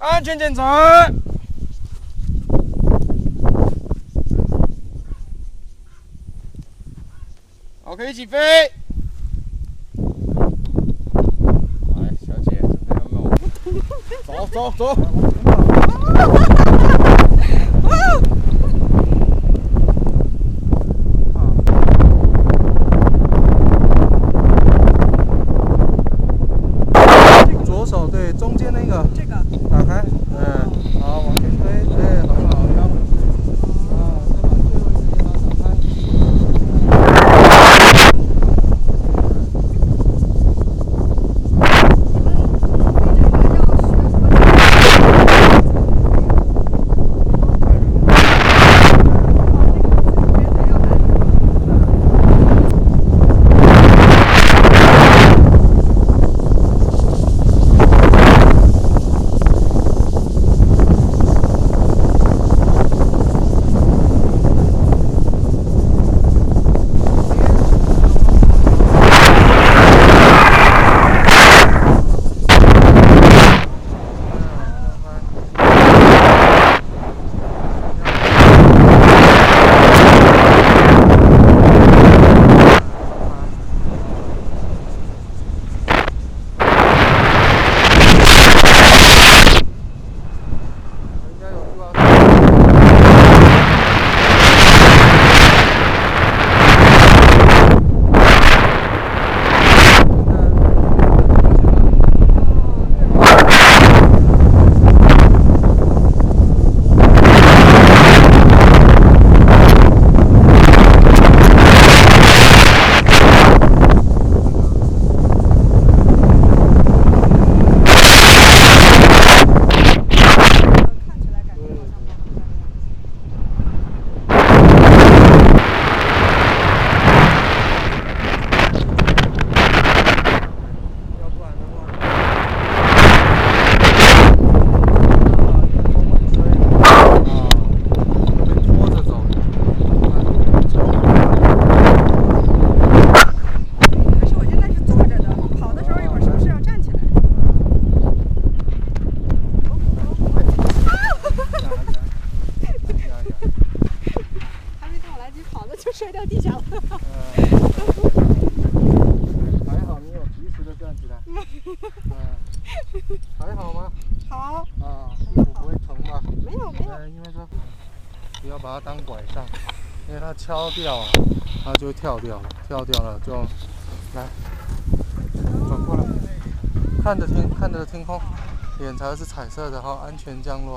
安全检查。OK， 起飞。来，小姐，准备好没有？走。左手对中间那个，这个打开，好，往前推，很好，腰，再把最后一个肩膀打开。摔掉地下了。还好你有及时的站起来。还好吗？好。屁股不会疼吧？没有。因为这不要把它当拐杖，因为它敲掉了，它就会跳掉了，就来转过来，看着天空，脸才是彩色的，好，安全降落。